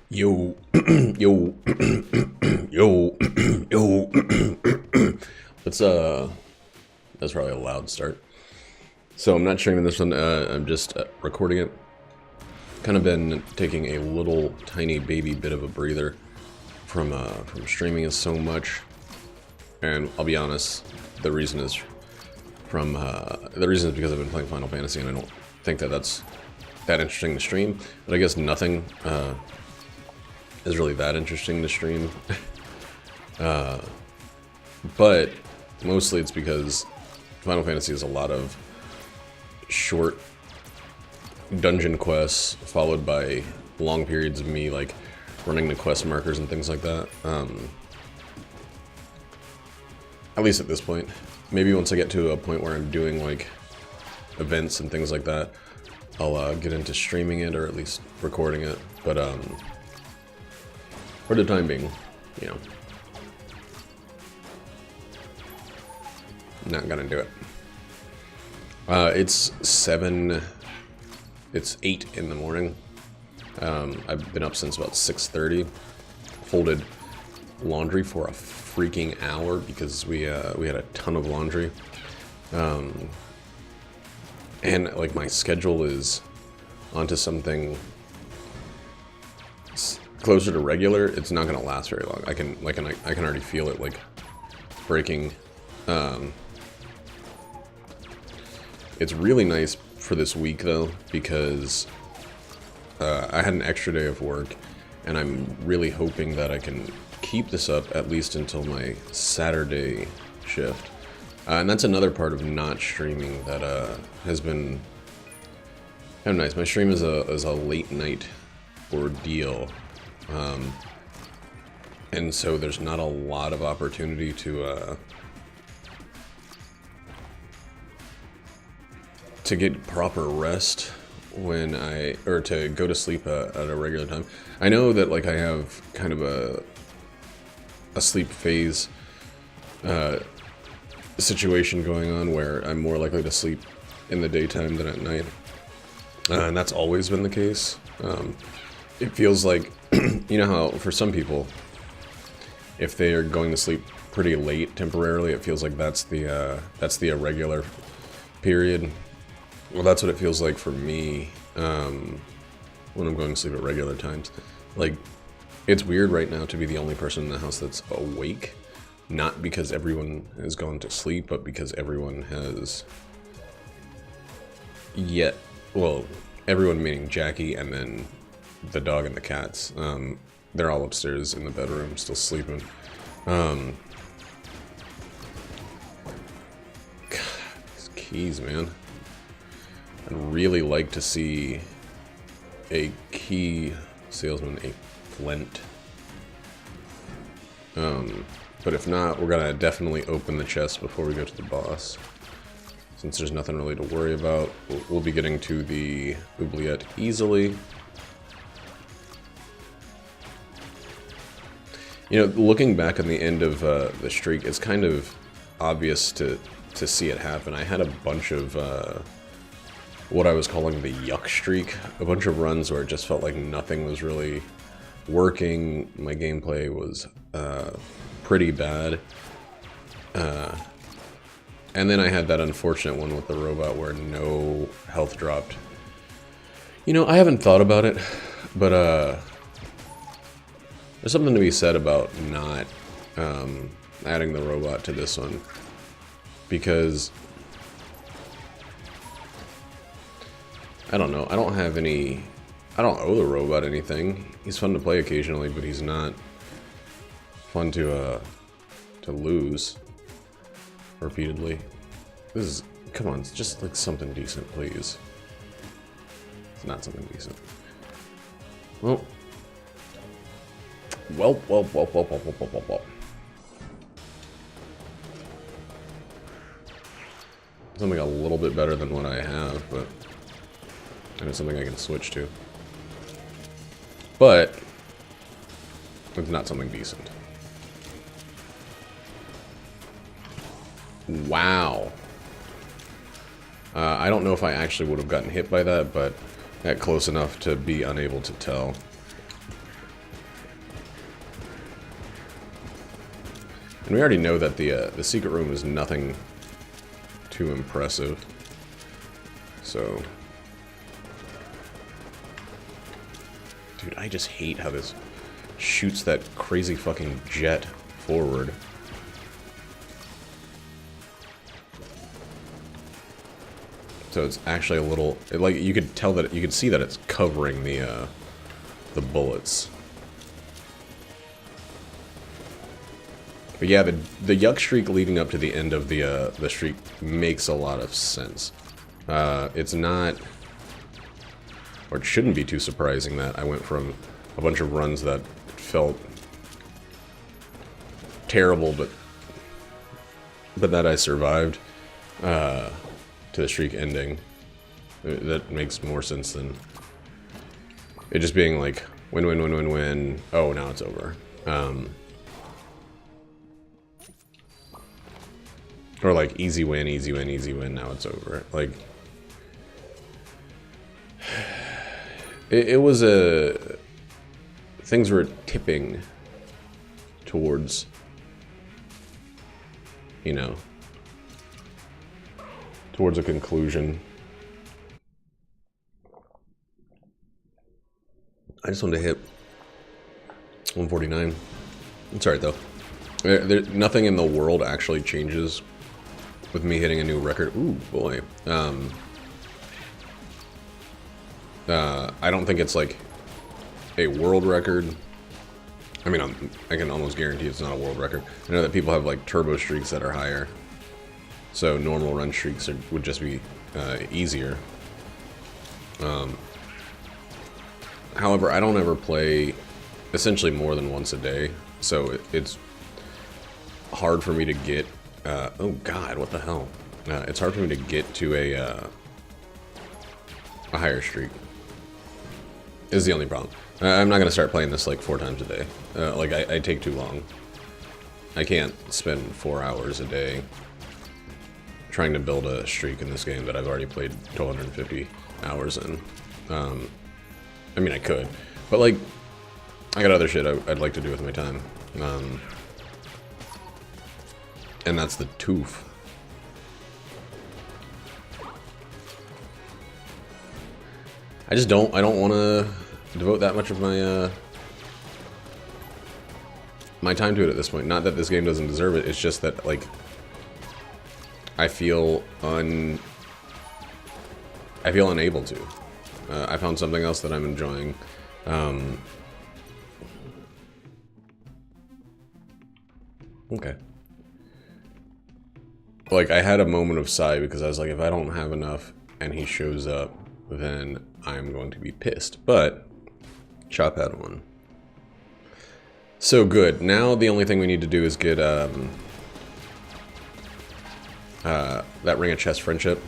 Yo, yo, yo, yo. Let's that's probably a loud start. So I'm not streaming this one. I'm just recording it. Kind of been taking a little tiny baby bit of a breather from streaming it so much, and I'll be honest, the reason is because I've been playing Final Fantasy, and I don't think that that's that interesting to stream. But I guess nothing is really that interesting to stream. But mostly it's because Final Fantasy is a lot of short dungeon quests followed by long periods of me like running the quest markers and things like that. At least at this point. Maybe once I get to a point where I'm doing like events and things like that, I'll get into streaming it or at least recording it. But for the time being, you know, not gonna do it. It's 8 in the morning. I've been up since about 6:30. Folded laundry for a freaking hour because we had a ton of laundry. And like my schedule is onto something closer to regular. It's not gonna last very long. I can already feel it like breaking. It's really nice for this week though, because I had an extra day of work, and I'm really hoping that I can keep this up at least until my Saturday shift. And that's another part of not streaming that has been kind of nice. My stream is a late night ordeal, and so there's not a lot of opportunity to get proper rest or to go to sleep at a regular time. I know that like I have kind of a sleep phase situation going on where I'm more likely to sleep in the daytime than at night, and that's always been the case. It feels like, you know how for some people, if they are going to sleep pretty late temporarily, it feels like that's the irregular period. Well, that's what it feels like for me when I'm going to sleep at regular times. Like, it's weird right now to be the only person in the house that's awake. Not because everyone has gone to sleep, but because everyone has everyone meaning Jackie and then the dog and the cats. They're all upstairs in the bedroom, still sleeping. God, these keys, man. I'd really like to see a key salesman, a flint. But if not, we're gonna definitely open the chest before we go to the boss. Since there's nothing really to worry about, we'll be getting to the oubliette easily. You know, looking back on the end of the streak, it's kind of obvious to see it happen. I had a bunch of what I was calling the yuck streak, a bunch of runs where it just felt like nothing was really working. My gameplay was pretty bad, and then I had that unfortunate one with the robot where no health dropped. You know, I haven't thought about it, but there's something to be said about not adding the robot to this one, because I don't know, I don't owe the robot anything. He's fun to play occasionally, but he's not fun to lose repeatedly. Come on, it's just like something decent, please. It's not something decent. Well. Something a little bit better than what I have, but and it's something I can switch to. But it's not something decent. Wow. I don't know if I actually would have gotten hit by that, but that close enough to be unable to tell. And we already know that the secret room is nothing too impressive. So, dude, I just hate how this shoots that crazy fucking jet forward. So it's actually a little, like, you could tell that, you could see that it's covering the bullets. But yeah, the yuck streak leading up to the end of the streak makes a lot of sense. It's not, or it shouldn't be too surprising that I went from a bunch of runs that felt terrible, but that I survived, to the streak ending. That makes more sense than it just being like win, win, win, win, win. Oh, now it's over. Or like easy win, easy win, easy win. Now it's over. Like it was a things were tipping towards, you know, towards a conclusion. I just wanted to hit 149. It's alright though. Nothing in the world actually changes with me hitting a new record. Ooh, boy. I don't think it's like a world record. I mean, I can almost guarantee it's not a world record. I know that people have like turbo streaks that are higher. So normal run streaks would just be easier. However, I don't ever play essentially more than once a day. So it's hard for me to get... oh god, what the hell? It's hard for me to get to a higher streak. Is the only problem. I'm not going to start playing this like 4 times a day. Like, I take too long. I can't spend 4 hours a day trying to build a streak in this game that I've already played 1,250 hours in. I mean, I could. But, like, I got other shit I'd like to do with my time. And that's the tooth. I don't want to devote that much of my my time to it at this point. Not that this game doesn't deserve it, it's just that, like, I feel unable to. I found something else that I'm enjoying. Okay. Like, I had a moment of sigh because I was like, if I don't have enough and he shows up, then I'm going to be pissed. But Chop had one. So good. Now the only thing we need to do is get that Ring of Chest Friendship.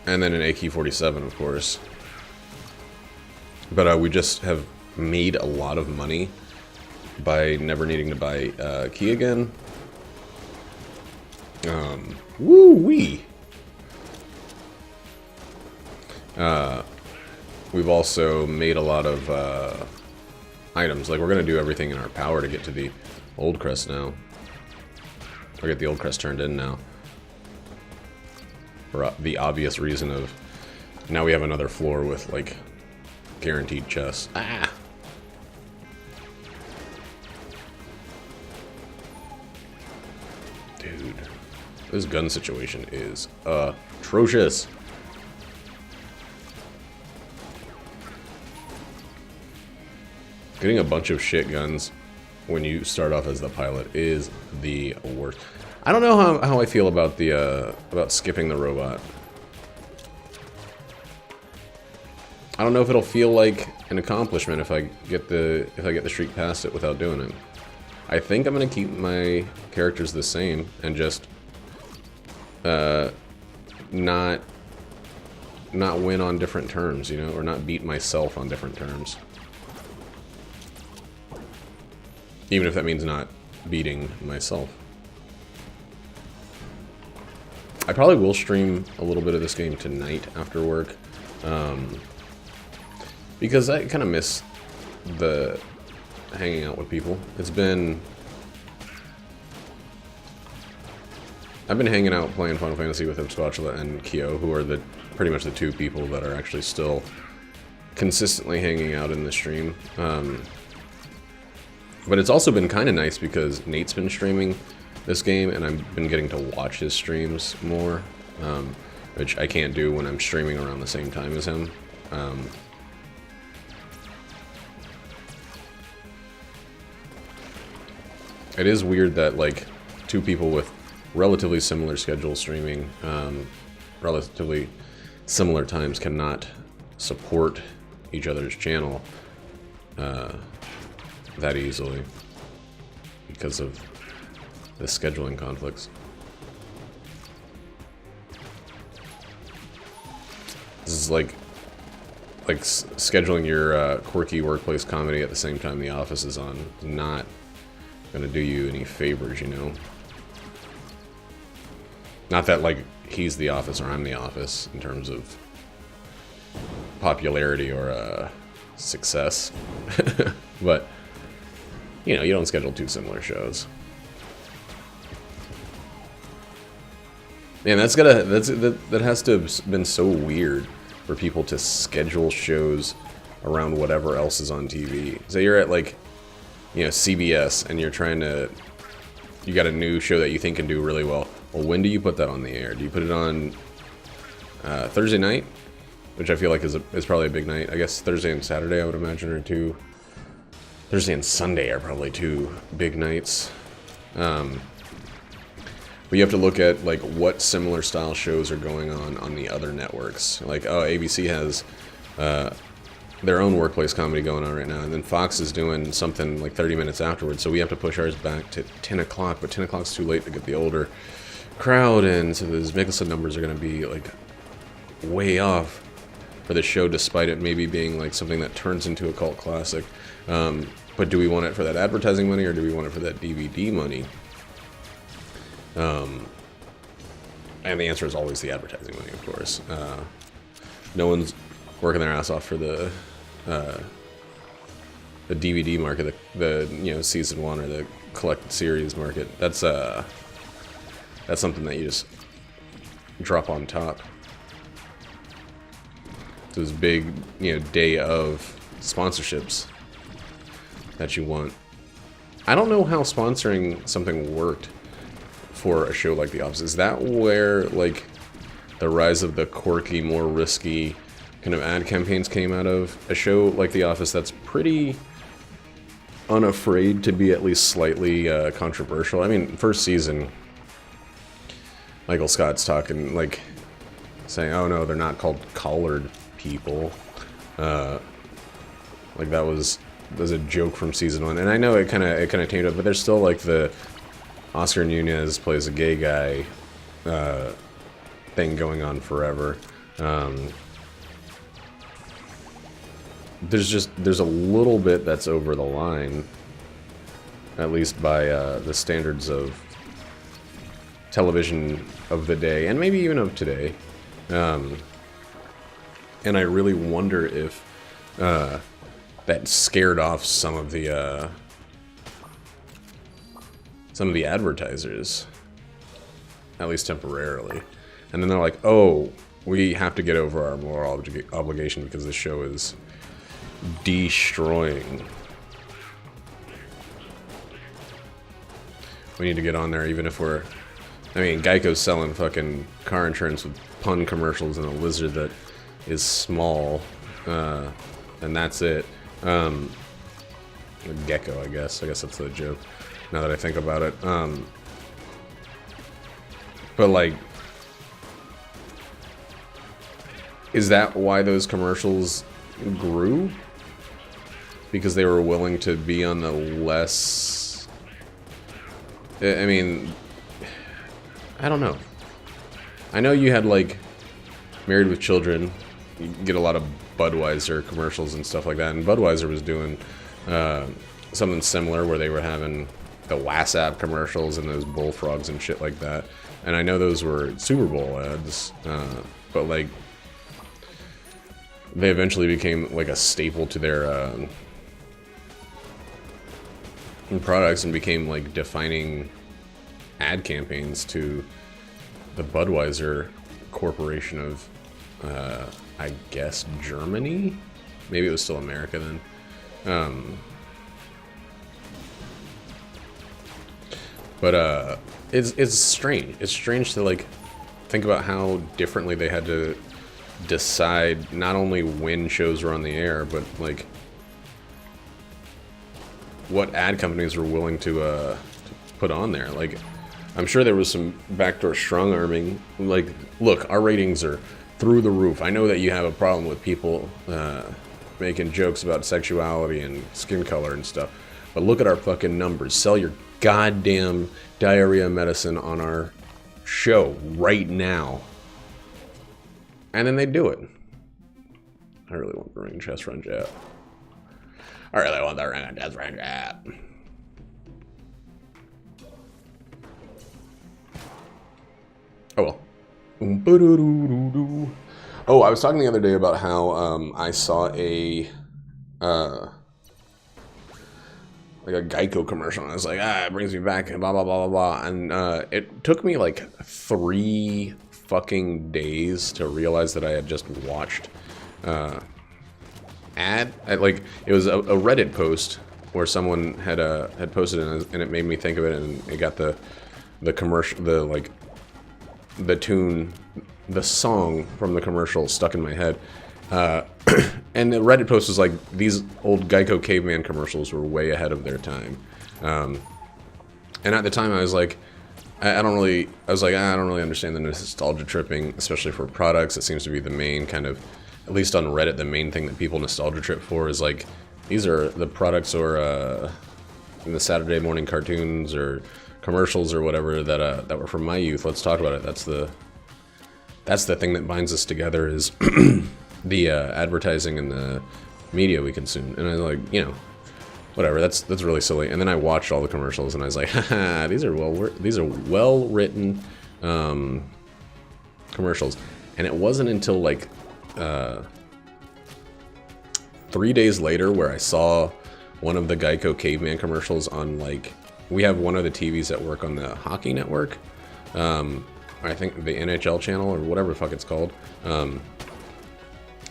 And then an AK-47, of course. But we just have made a lot of money by never needing to buy key again. Woo-wee! We've also made a lot of items. Like, we're gonna do everything in our power to get to the old crest now. Or get the old crest turned in now. For the obvious reason of now we have another floor with, like, guaranteed chests. Ah! Dude. This gun situation is atrocious. Getting a bunch of shit guns when you start off as the pilot is the worst. I don't know how I feel about the about skipping the robot. I don't know if it'll feel like an accomplishment if I get the streak past it without doing it. I think I'm gonna keep my characters the same and just not win on different terms, you know, or not beat myself on different terms. Even if that means not beating myself. I probably will stream a little bit of this game tonight after work. Because I kind of miss the hanging out with people. It's been I've been hanging out playing Final Fantasy with Spatula and Kyo, who are pretty much the two people that are actually still consistently hanging out in the stream. But it's also been kind of nice because Nate's been streaming this game, and I've been getting to watch his streams more, which I can't do when I'm streaming around the same time as him. It is weird that, like, two people with relatively similar schedules streaming, relatively similar times cannot support each other's channel that easily because of the scheduling conflicts. This is like scheduling your quirky workplace comedy at the same time The Office is on. Not gonna do you any favors, you know. Not that, like, he's The Office or I'm The Office in terms of popularity or success, but you know, you don't schedule two similar shows. Man, that has to have been so weird for people to schedule shows around whatever else is on TV. So you're at, like, you know, CBS, and you're trying to, you got a new show that you think can do really well. Well, when do you put that on the air? Do you put it on Thursday night, which I feel like is probably a big night. I guess Thursday and Saturday, I would imagine, are two. Thursday and Sunday are probably two big nights. But you have to look at, like, what similar style shows are going on the other networks. Like, oh, ABC has their own workplace comedy going on right now, and then Fox is doing something like 30 minutes afterwards, so we have to push ours back to 10 o'clock, but 10 o'clock's too late to get the older crowd in, so those Mickelson numbers are going to be, like, way off for the show, despite it maybe being, like, something that turns into a cult classic. But do we want it for that advertising money, or do we want it for that DVD money? And the answer is always the advertising money, of course. No one's working their ass off for the DVD market, the you know, season one or the collected series market. That's something that you just drop on top. Those big, you know, day of sponsorships that you want. I don't know how sponsoring something worked for a show like The Office. Is that where, like, the rise of the quirky, more risky kind of ad campaigns came out of? A show like The Office that's pretty unafraid to be at least slightly controversial. I mean, first season, Michael Scott's talking, like, saying, oh no, they're not called collared people. Like, that was a joke from season one, and I know it kind of tamed up, but there's still, like, the Oscar Nunez plays a gay guy thing going on forever. There's a little bit that's over the line, at least by the standards of television of the day, and maybe even of today. And I really wonder if that scared off some of the advertisers, at least temporarily. And then they're like, oh, we have to get over our moral obligation because this show is destroying. We need to get on there, even if we're... I mean, Geico's selling fucking car insurance with pun commercials and a lizard that is small, and that's it. A gecko, I guess that's the joke, now that I think about it. But, like, is that why those commercials grew? Because they were willing to be on the less... I mean, I don't know. I know you had, like, Married with Children. You get a lot of Budweiser commercials and stuff like that, and Budweiser was doing something similar where they were having the WhatsApp commercials and those bullfrogs and shit like that. And I know those were Super Bowl ads, but, like, they eventually became, like, a staple to their products and became, like, defining ad campaigns to the Budweiser Corporation of, I guess, Germany? Maybe it was still America then. But it's strange. It's strange to, like, think about how differently they had to decide not only when shows were on the air, but, like, what ad companies were willing to put on there. Like, I'm sure there was some backdoor strong-arming. Like, look, our ratings are through the roof. I know that you have a problem with people making jokes about sexuality and skin color and stuff, but look at our fucking numbers. Sell your goddamn diarrhea medicine on our show right now. And then they do it. I really want the ring chest run jet. I really want the ring chest run jet. Oh well. Oh, I was talking the other day about how I saw a like a Geico commercial, and I was like, it brings me back, and blah blah blah blah blah. And it took me like 3 fucking days to realize that I had just watched like it was a Reddit post where someone had posted it, and it made me think of it, and it got the commercial, the tune, the song from the commercial stuck in my head. And the Reddit post was like, these old Geico caveman commercials were way ahead of their time. And at the time I was like, I don't really understand the nostalgia tripping, especially for products. It seems to be the main kind of, at least on Reddit, the main thing that people nostalgia trip for is like, these are the products or in the Saturday morning cartoons or commercials or whatever that were from my youth. Let's talk about it. That's the thing that binds us together, is the advertising and the media we consume. And I was like, you know, whatever. That's really silly. And then I watched all the commercials, and I was like, haha, these are well written commercials. And it wasn't until like 3 days later where I saw one of the Geico caveman commercials on, like, we have one of the TVs at work on the hockey network. I think the NHL channel or whatever the fuck it's called.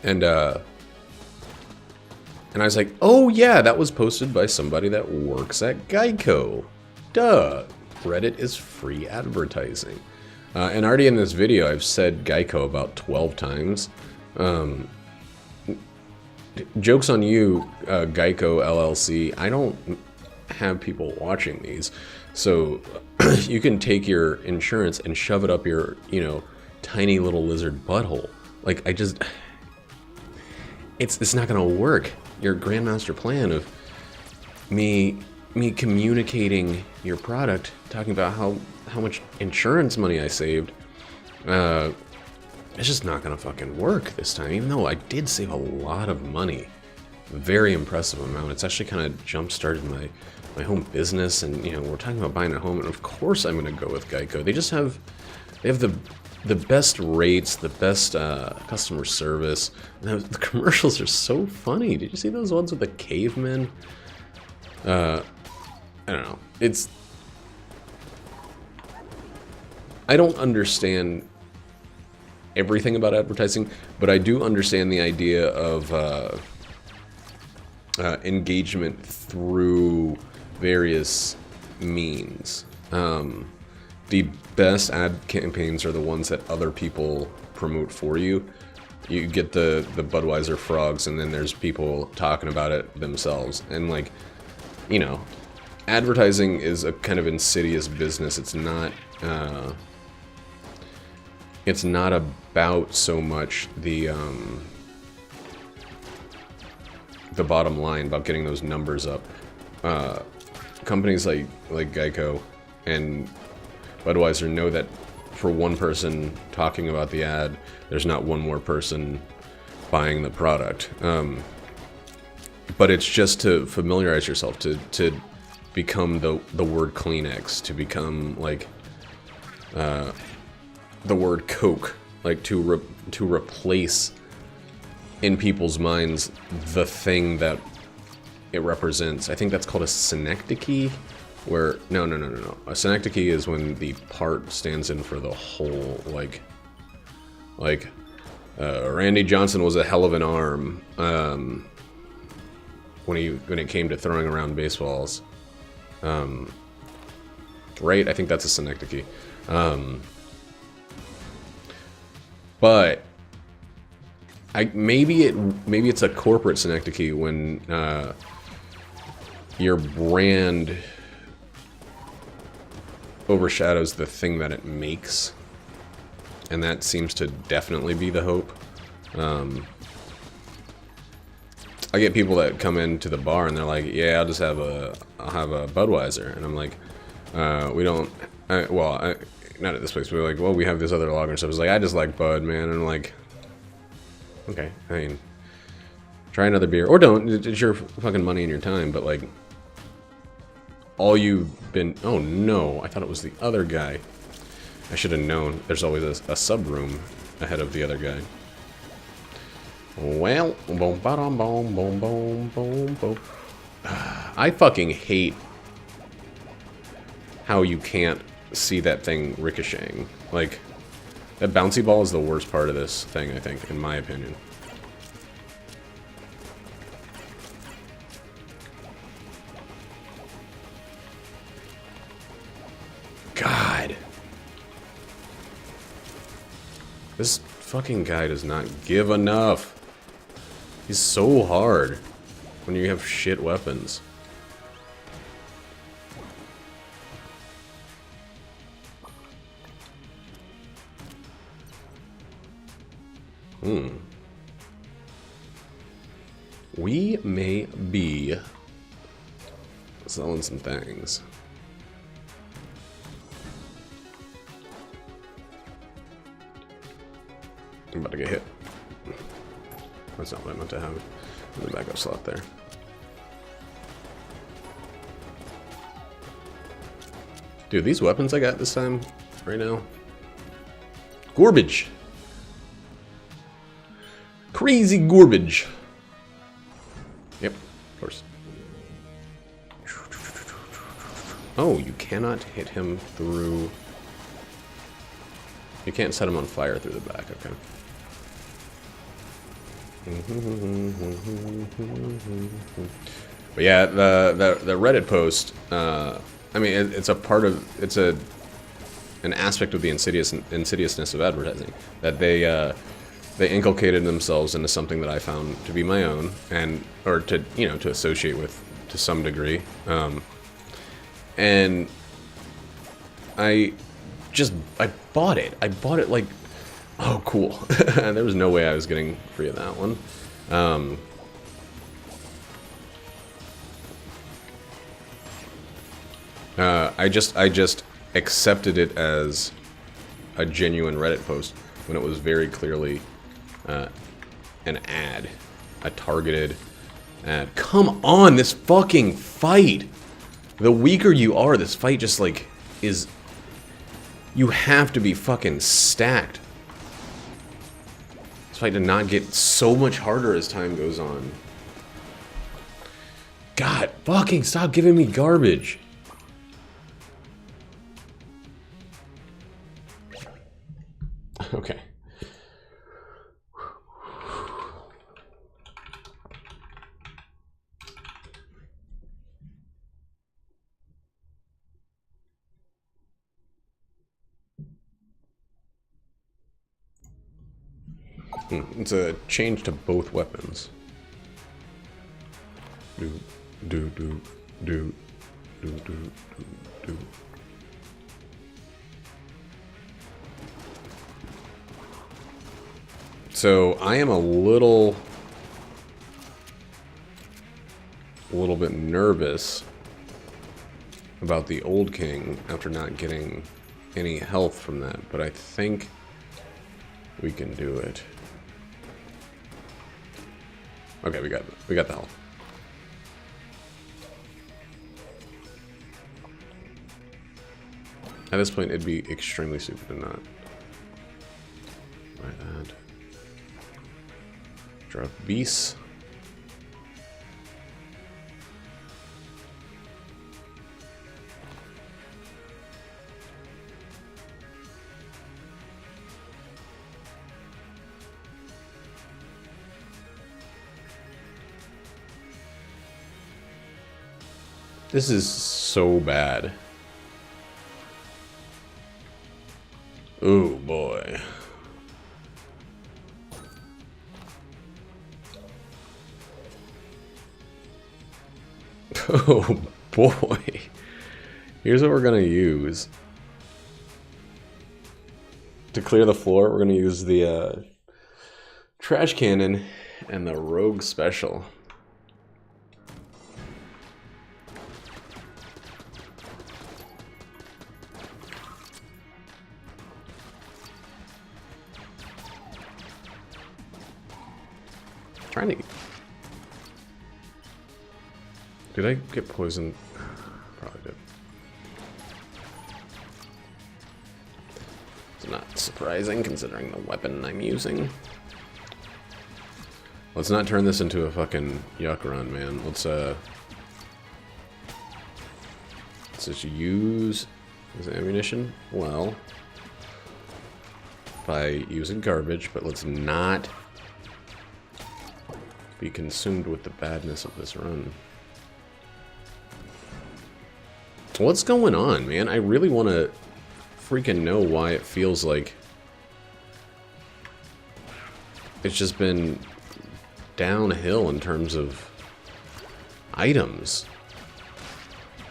And I was like, oh yeah, that was posted by somebody that works at Geico. Duh. Reddit is free advertising. And already in this video, I've said Geico about 12 times. Joke's on you, Geico LLC. I don't have people watching these. So you can take your insurance and shove it up your, you know, tiny little lizard butthole. Like, it's not gonna work. Your grandmaster plan of me communicating your product, talking about how much insurance money I saved, it's just not gonna fucking work this time, even though I did save a lot of money. Very impressive amount. It's actually kind of jump-started my home business, and, you know, we're talking about buying a home, and of course I'm gonna go with Geico. They have the best rates, the best customer service. The commercials are so funny. Did you see those ones with the cavemen? I don't know. I don't understand everything about advertising, but I do understand the idea of engagement through various means. The best ad campaigns are the ones that other people promote for you. You get the Budweiser frogs, and then there's people talking about it themselves. And, like, you know, advertising is a kind of insidious business. It's not about so much the bottom line, about getting those numbers up. Companies like Geico and Budweiser know that for one person talking about the ad, there's not one more person buying the product. But it's just to familiarize yourself, to become the word Kleenex, to become, like, the word Coke, like to replace in people's minds the thing that it represents. I think that's called a synecdoche, Where, no. A synecdoche is when the part stands in for the whole, like, Randy Johnson was a hell of an arm, when it came to throwing around baseballs. Right? I think that's a synecdoche. But maybe it's a corporate synecdoche when your brand overshadows the thing that it makes, and that seems to definitely be the hope. I get people that come into the bar and they're like, "Yeah, I'll have a Budweiser," and I'm like, "We don't." Not at this place. We're like, "Well, we have this other lager." So I was like, "I just like Bud, man," and I'm like, "Okay, I mean, try another beer or don't. It's your fucking money and your time." But like, all you've been. Oh no, I thought it was the other guy. I should have known. There's always a sub room ahead of the other guy. Well, boom, boom, boom, boom, boom, boom, boom. I fucking hate how you can't see that thing ricocheting. Like, that bouncy ball is the worst part of this thing, I think, in my opinion. God. This fucking guy does not give enough. He's so hard when you have shit weapons. We may be selling some things. I'm about to get hit. That's not what I meant to have in the backup slot there. Dude, these weapons I got this time, right now. Garbage. Crazy garbage. Yep, of course. Oh, you cannot hit him through... You can't set him on fire through the back, okay. But yeah, the Reddit post, I mean, it's a part of, it's an aspect of the insidiousness of advertising, that they inculcated themselves into something that I found to be my own, or to, you know, to associate with to some degree, and I bought it. I bought it like, oh, cool. There was no way I was getting free of that one. I just accepted it as a genuine Reddit post when it was very clearly an ad, a targeted ad. Come on, this fucking fight! The weaker you are, this fight just like is. You have to be fucking stacked. This fight did not get so much harder as time goes on. God, fucking stop giving me garbage. Okay. It's a change to both weapons. Do. So I am a little bit nervous about the old king after not getting any health from that, but I think we can do it. Okay, we got the health. At this point, it'd be extremely stupid to not. Like that. Drop beasts. This is so bad. Oh boy. Oh boy. Here's what we're gonna use. To clear the floor, we're gonna use the trash cannon and the rogue special. Trying to... Did I get poisoned? Probably did. It's not surprising considering the weapon I'm using. Let's not turn this into a fucking yuck run, man. Let's just use this ammunition well by using garbage, but let's not be consumed with the badness of this run. What's going on, man? I really want to freaking know why it feels like it's just been downhill in terms of items.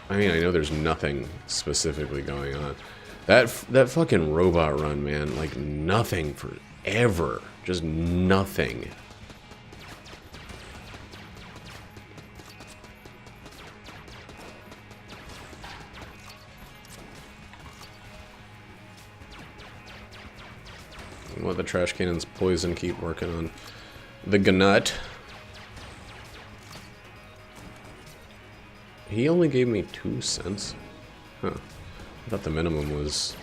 I mean, I know there's nothing specifically going on. That fucking robot run, man, like nothing forever. Just nothing. Let the trash cannon's poison keep working on the gnut. He only gave me 2 cents. Huh. I thought the minimum was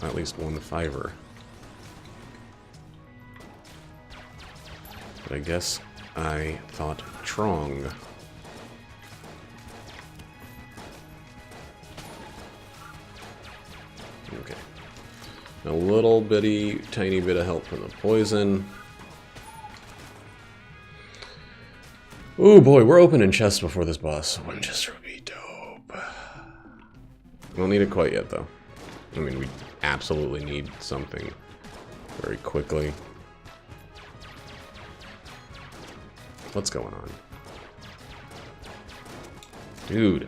at least 1 fiver. But I guess I thought wrong. Okay. A little bitty, tiny bit of help from the poison. Ooh boy, we're opening chests before this boss. Winchester would be dope. We don't need it quite yet though. I mean, we absolutely need something very quickly. What's going on? Dude.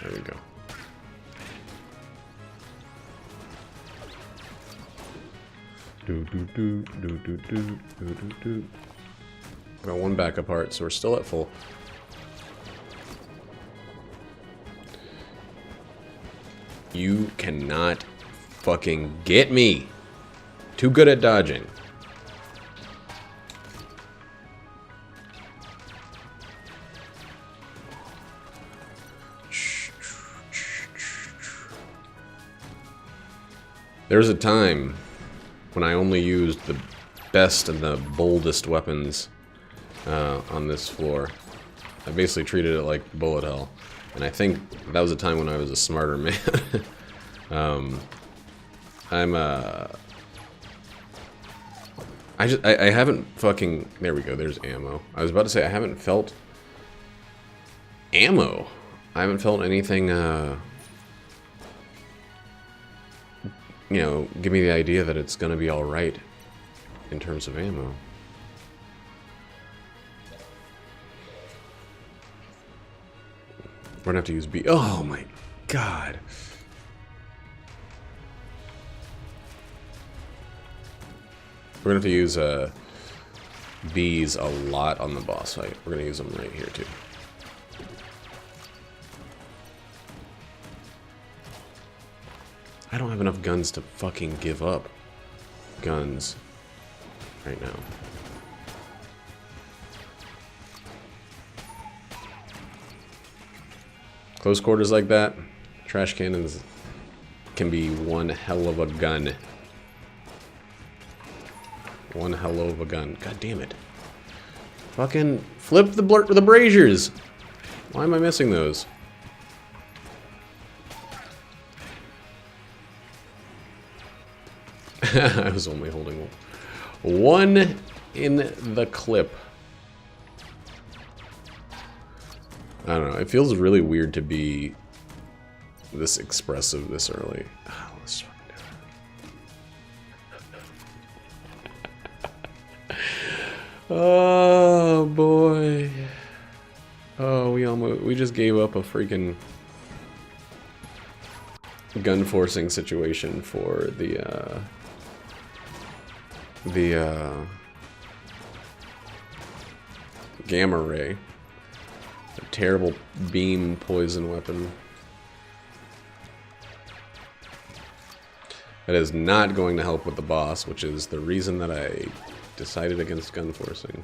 There we go. Got 1 backup heart, so we're still at full. You cannot fucking get me. Too good at dodging. There was a time when I only used the best and the boldest weapons on this floor. I basically treated it like bullet hell. And I think that was a time when I was a smarter man. I haven't fucking... There we go, there's ammo. I was about to say, I haven't felt ammo. I haven't felt anything, you know, give me the idea that it's gonna be alright in terms of ammo. We're gonna have to use B. Oh my god. We're gonna have to use Bs a lot on the boss fight. We're gonna use them right here too. I don't have enough guns to fucking give up guns right now. Close quarters like that, trash cannons can be one hell of a gun. One hell of a gun. God damn it. Fucking flip the braziers. Why am I missing those? I was only holding one in the clip. I don't know. It feels really weird to be this expressive this early. Oh, let's fucking do it. Oh boy. Oh, we just gave up a freaking gun forcing situation for the gamma ray. A terrible beam poison weapon. That is not going to help with the boss, which is the reason that I decided against gun forcing.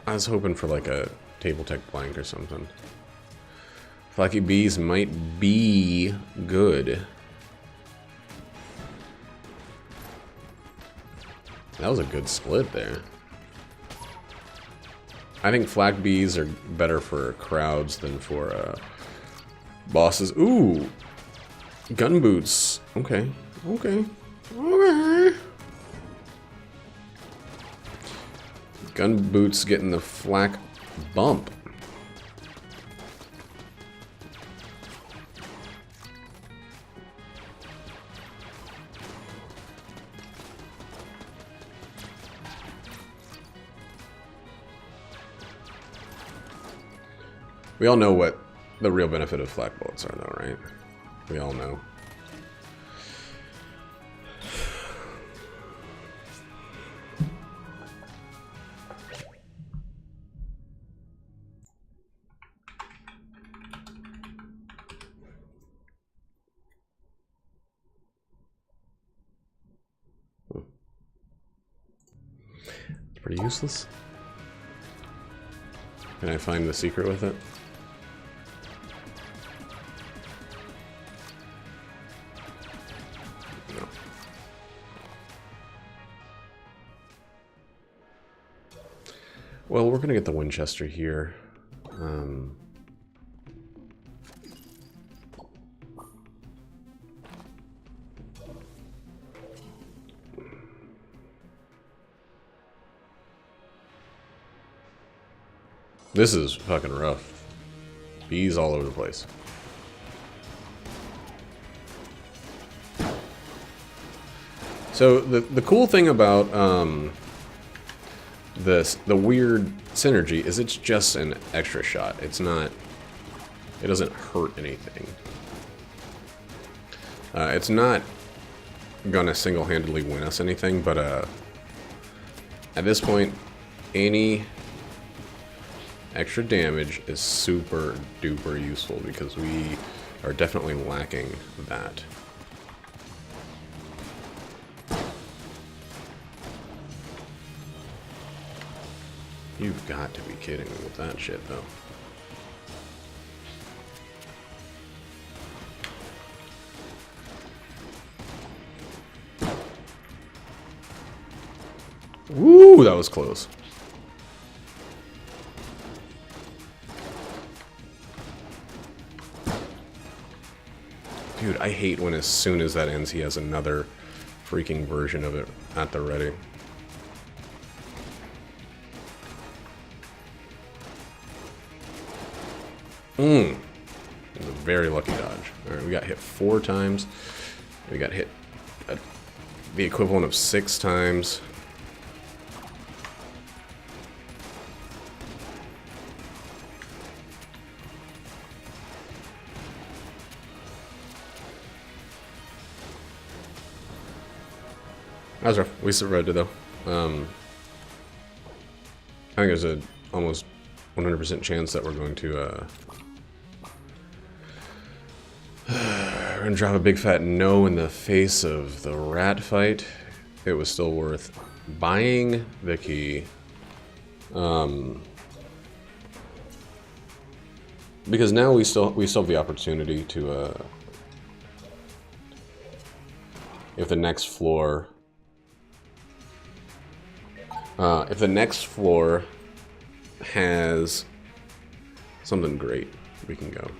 I was hoping for like a table tech blank or something. Flaky bees might be good. That was a good split there. I think flak bees are better for crowds than for bosses. Ooh! Gun boots. Okay. Okay. Okay. Gun boots getting the flak bump. We all know what the real benefit of flak bullets are, though, right? We all know. It's pretty useless. Can I find the secret with it? No. Well, we're gonna get the Winchester here. This is fucking rough. Bees all over the place. So the cool thing about the weird synergy is it's just an extra shot. It's not. It doesn't hurt anything. It's not gonna single-handedly win us anything, but at this point, any extra damage is super duper useful because we are definitely lacking that. You've got to be kidding me with that shit, though. Woo, that was close. Dude, I hate when as soon as that ends, he has another freaking version of it at the ready. It was a very lucky dodge. Alright, we got hit 4 times. We got hit the equivalent of 6 times. That was rough. We survived it though. I think there's a almost 100% chance that we're going to we're gonna drop a big fat no in the face of the rat fight. It was still worth buying the key. Because now we still have the opportunity to if the next floor has something great, we can go.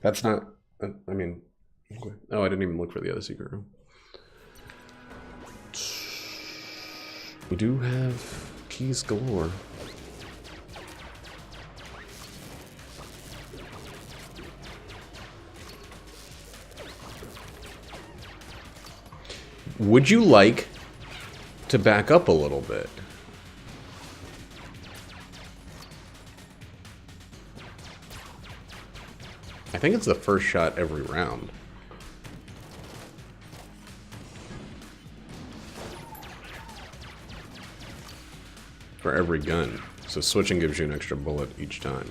That's not... I mean... Okay. Oh, I didn't even look for the other secret room. We do have keys galore. Would you like to back up a little bit? I think it's the first shot every round. For every gun. So switching gives you an extra bullet each time.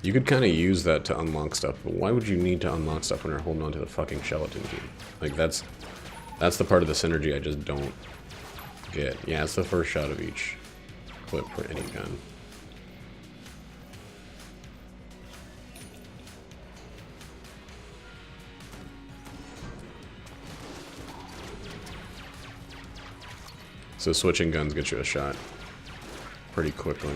You could kind of use that to unlock stuff, but why would you need to unlock stuff when you're holding on to the fucking skeleton key? Like, that's the part of the synergy I just don't get. Yeah, it's the first shot of each clip for any gun. So switching guns gets you a shot pretty quickly.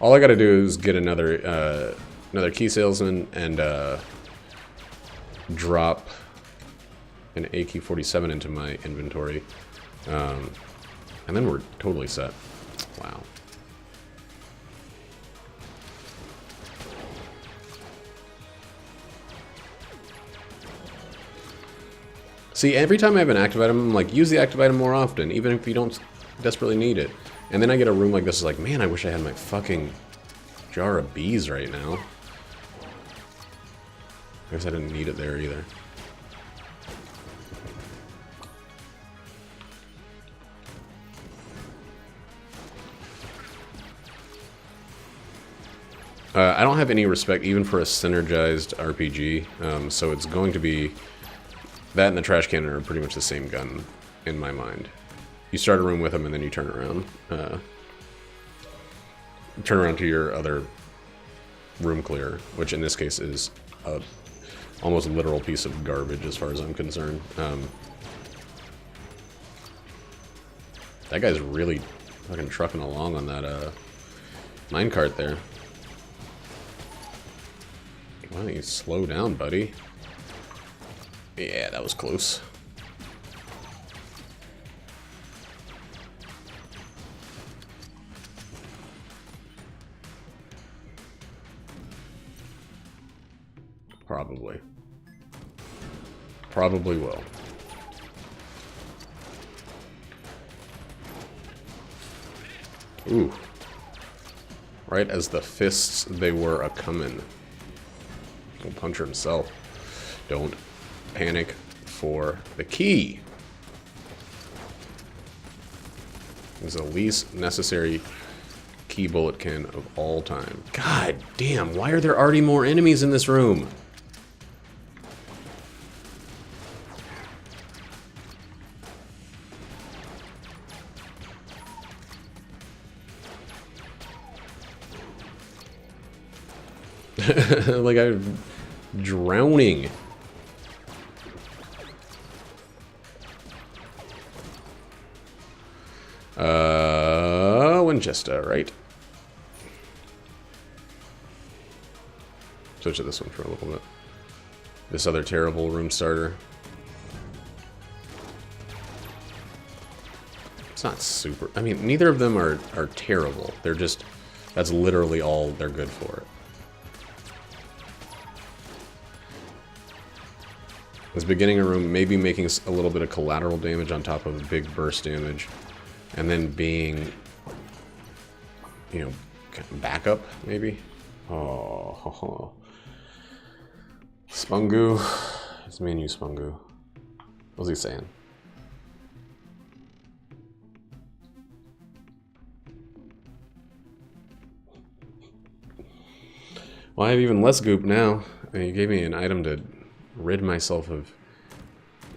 All I gotta do is get another key salesman and drop an AK-47 into my inventory, and then we're totally set. Wow. See, every time I have an active item, I'm like, use the active item more often, even if you don't desperately need it. And then I get a room like this, it's like, man, I wish I had my fucking jar of bees right now. I guess I didn't need it there either. I don't have any respect even for a synergized RPG, so it's going to be... That and the trash cannon are pretty much the same gun in my mind. You start a room with them and then you turn around. Turn around to your other room clear, which in this case is a almost literal piece of garbage as far as I'm concerned. That guy's really fucking trucking along on that minecart there. Why don't you slow down, buddy? Yeah, that was close. Probably. Probably will. Ooh. Right as the fists they were a-comin'. He'll punch himself. Don't panic for the key. It's the least necessary key bullet can of all time. God damn, why are there already more enemies in this room? Like I'm drowning. Winchester, right? Switch to this one for a little bit. This other terrible room starter. It's not super... I mean, neither of them are terrible. They're just... That's literally all they're good for. This beginning of room, maybe making a little bit of collateral damage on top of big burst damage. And then being... You know, backup, maybe? Oh, Spungu. It's me and you, Spungu. What's he saying? Well, I have even less goop now. I mean, you gave me an item to rid myself of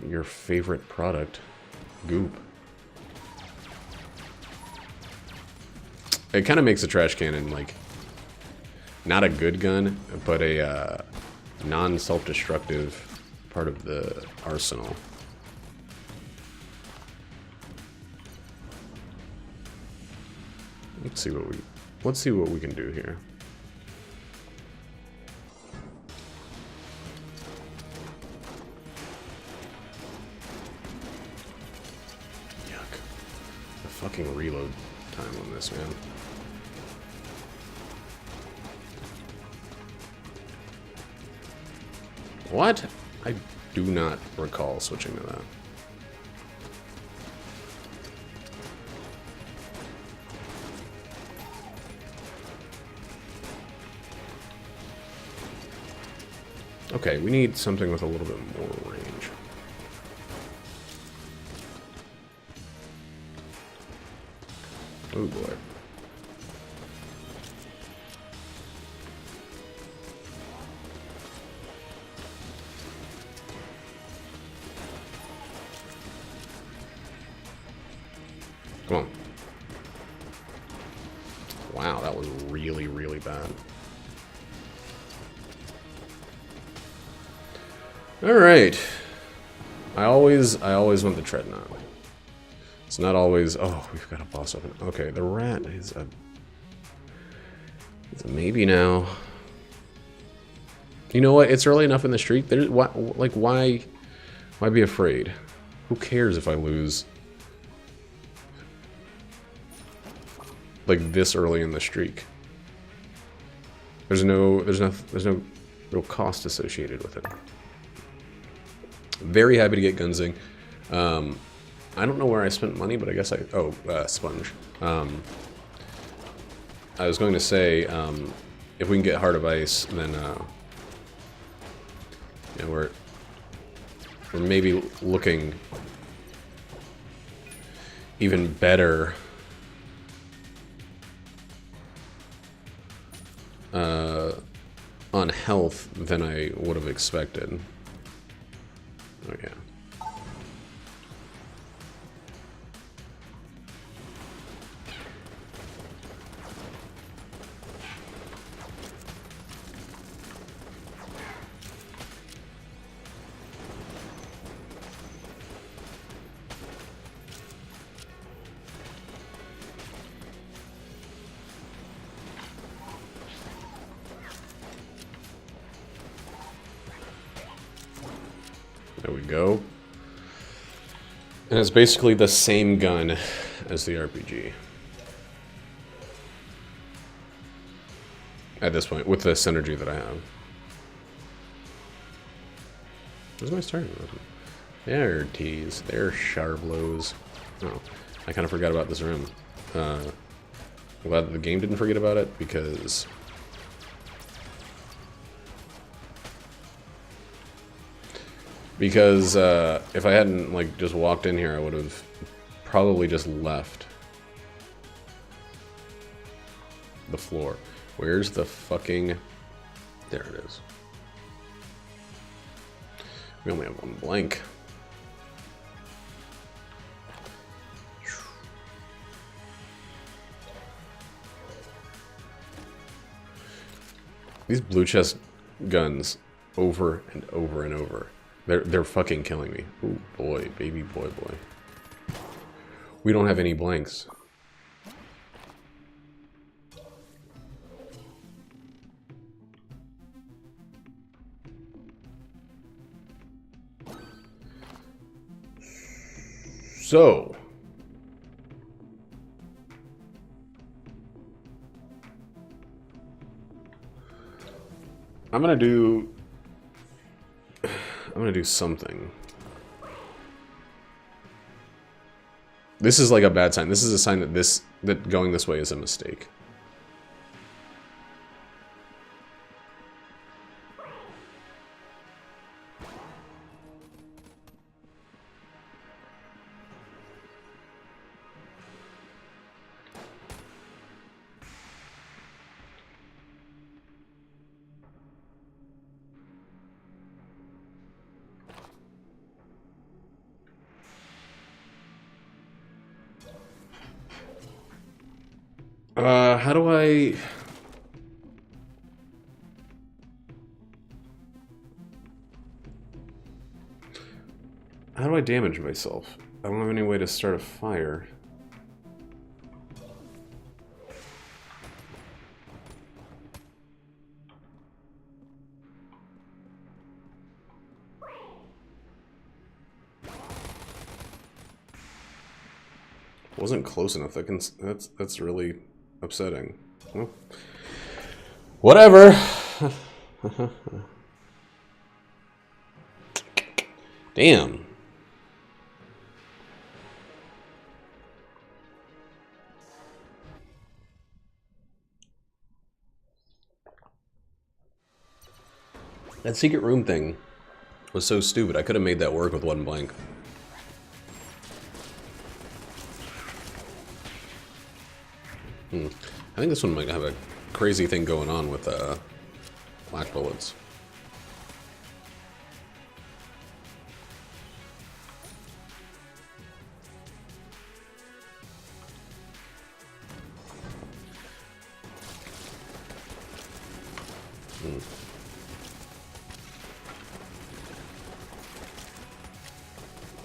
your favorite product, goop. It kind of makes a trash cannon, like, not a good gun, but a non-self-destructive part of the arsenal. Let's see what we can do here. Yuck. The fucking reload time on this, man. What? I do not recall switching to that. Okay, we need something with a little bit more range. Oh boy. Come on. Wow, that was really, really bad. Alright. I always want the tread knot. It's not always... Oh, we've got a boss open. Okay, the rat is a... It's a maybe now. You know what? It's early enough in the streak. There's why be afraid? Who cares if I lose like this early in the streak? There's no real cost associated with it. Very happy to get Gunzing. I don't know where I spent money, but I guess Sponge. I was going to say, if we can get Heart of Ice, then you know, we're maybe looking even better on health than I would have expected. Oh yeah. There we go. And it's basically the same gun as the RPG. At this point, with the synergy that I have. Where's my starting weapon? There, tease. There, Charblows. Oh, I kind of forgot about this room. I'm glad that the game didn't forget about it, because... if I hadn't, like, just walked in here, I would have probably just left the floor. Where's the fucking... There it is. We only have one blank. These blue chest guns, over and over and over. They're fucking killing me. Oh boy, baby boy. We don't have any blanks. So, I'm gonna do something. This is like a bad sign. This is a sign that going this way is a mistake. How do I... How do I damage myself? I don't have any way to start a fire. Wasn't close enough. That's really upsetting. Well, whatever. Damn. That secret room thing was so stupid. I could have made that work with one blank. I think this one might have a crazy thing going on with black bullets.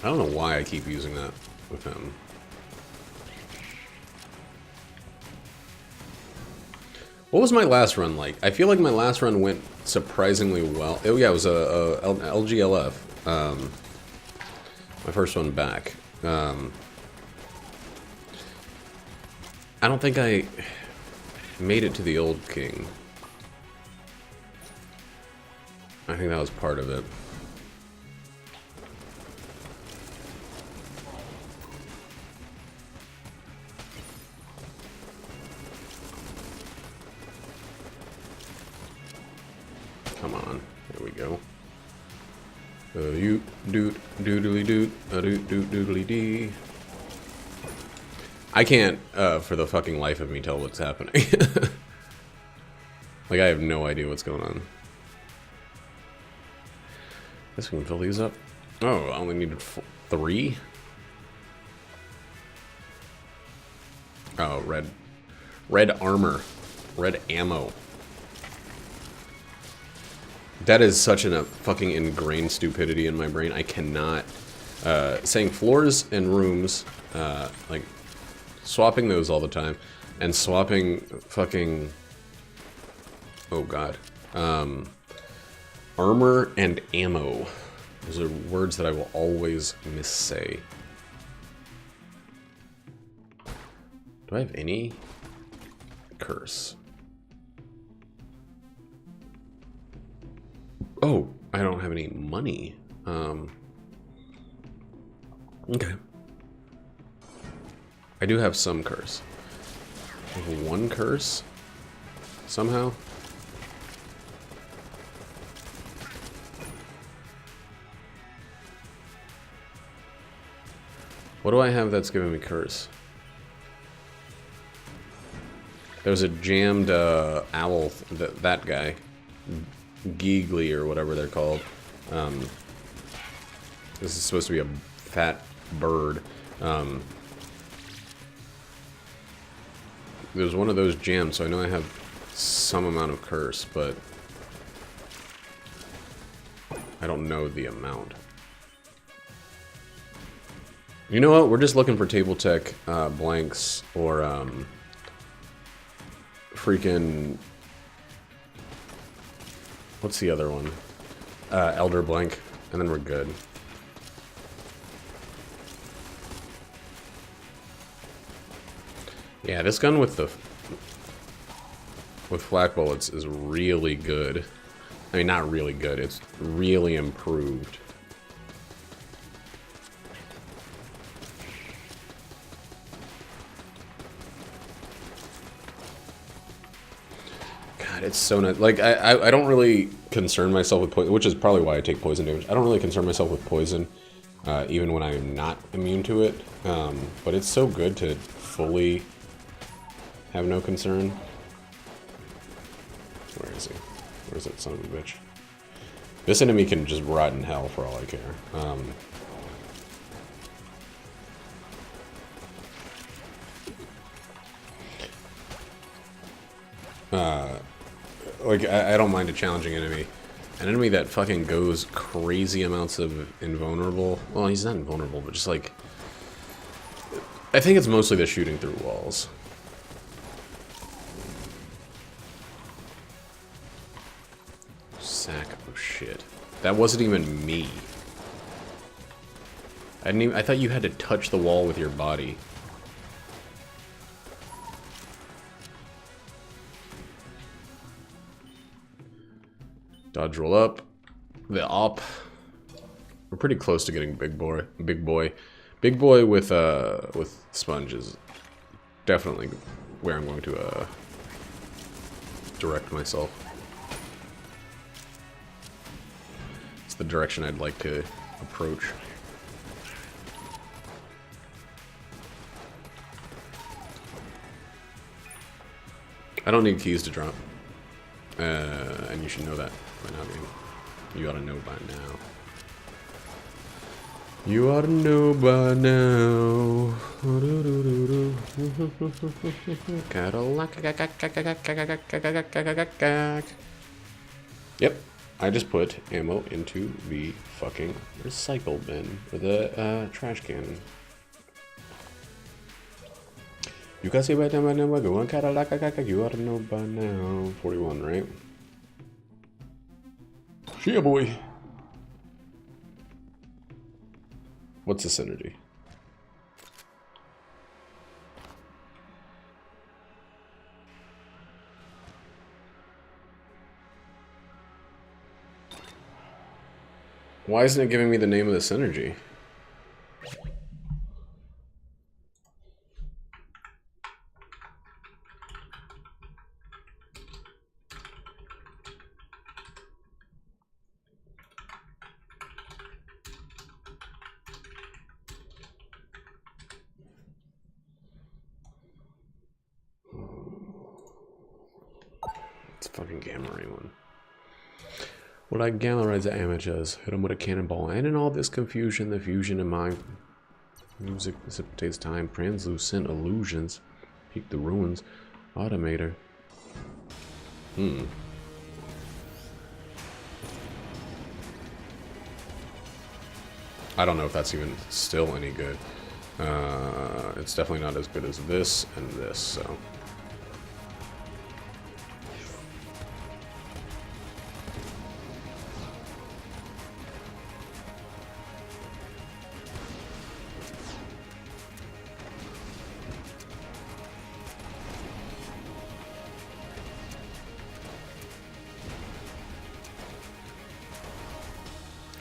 I don't know why I keep using that with him. What was my last run like? I feel like my last run went surprisingly well. Oh yeah, it was a LGLF. My first one back. I don't think I made it to the Old King. I think that was part of it. Come on, there we go. You doodly doot, doodly dee. I can't, for the fucking life of me, tell what's happening. Like, I have no idea what's going on. Guess we can fill these up. Oh, I only needed 3? Oh, red armor. Red ammo. That is such a fucking ingrained stupidity in my brain. I cannot... saying floors and rooms, like, swapping those all the time, and swapping fucking... Oh god. Armor and ammo. Those are words that I will always missay. Do I have any curse? Oh, I don't have any money. Okay. I do have some curse. I have 1 curse? Somehow? What do I have that's giving me curse? There's a jammed owl, that guy. Geegly or whatever they're called. This is supposed to be a fat bird. There's one of those jammed, so I know I have some amount of curse, but I don't know the amount. You know what? We're just looking for table tech blanks or freaking... What's the other one? Elder blank, and then we're good. Yeah, this gun with flak bullets is really good. I mean, not really good. It's really improved. God, it's so nice. Like, I don't really concern myself with poison, which is probably why I take poison damage. I don't really concern myself with poison, even when I am not immune to it. But it's so good to fully have no concern. Where is he? Where's that son of a bitch? This enemy can just rot in hell for all I care. Like, I don't mind a challenging enemy An enemy that fucking goes crazy amounts of invulnerable. Well, he's not invulnerable, but just like... I think it's mostly the shooting through walls. Sack of shit. That wasn't even me. I thought you had to touch the wall with your body. Dodge roll up. The op. We're pretty close to getting big boy. Big boy with sponge is definitely where I'm going to direct myself. It's the direction I'd like to approach. I don't need keys to drop. And you should know that by now, game. You ought to know by now. You ought to know by now. Yep, I just put ammo into the fucking recycle bin for the trash can. You guys see by now, go on Cadillac, you ought to know by now. 41, right? Yeah, boy. What's the synergy? Why isn't it giving me the name of the synergy? It's a fucking gamma ray one. What I gamma rays the amateurs, hit them with a cannonball, and in all this confusion, the fusion of my music precipitates time, translucent illusions, peak the ruins, automator. I don't know if that's even still any good. It's definitely not as good as this and this, so.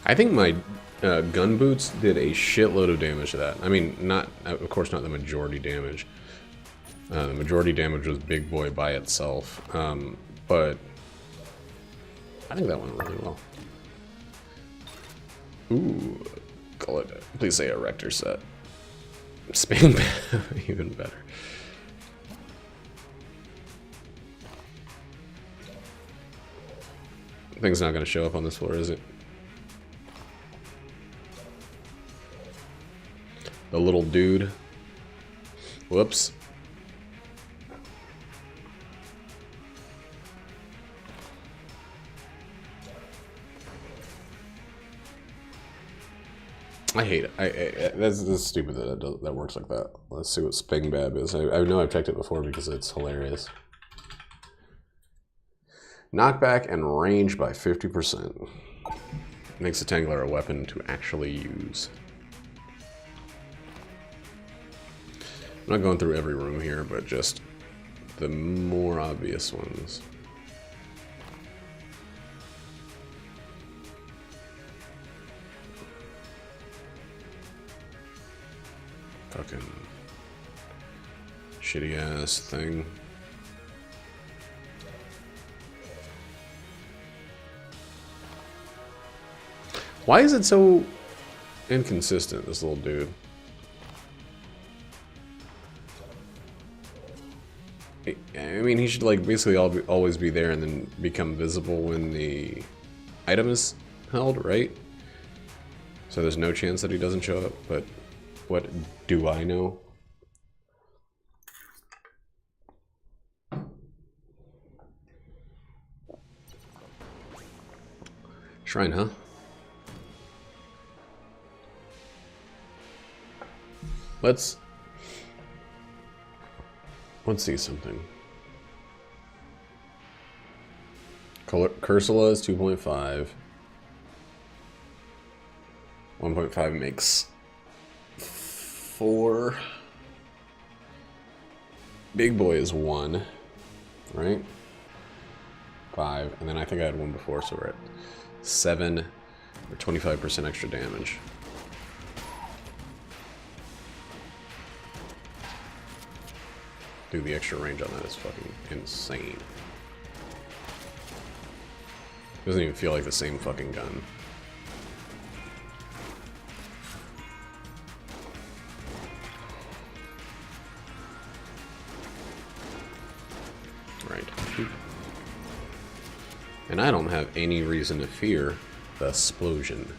I think my gun boots did a shitload of damage to that. I mean, not, of course, not the majority damage. The majority damage was Big Boy by itself, but I think that went really well. Ooh, call it. Please say a Rector set. Spin even better. Thing's not going to show up on this floor, is it? The little dude. Whoops. I hate it. That's stupid that works like that. Let's see what Sping Bab is. I know I've checked it before because it's hilarious. Knockback and range by 50%. Makes the Tangler a weapon to actually use. I'm not going through every room here, but just the more obvious ones. Fucking shitty ass thing. Why is it so inconsistent, this little dude? I mean, he should like basically always be there and then become visible when the item is held, right? So there's no chance that he doesn't show up, but what do I know? Shrine, huh? Let's see something. Cursula is 2.5. 1.5 makes 4. Big Boy is 1, right? 5, and then I think I had 1 before, so we're at 7 or 25% extra damage. Dude, the extra range on that is fucking insane. Doesn't even feel like the same fucking gun. Right. And I don't have any reason to fear the explosion.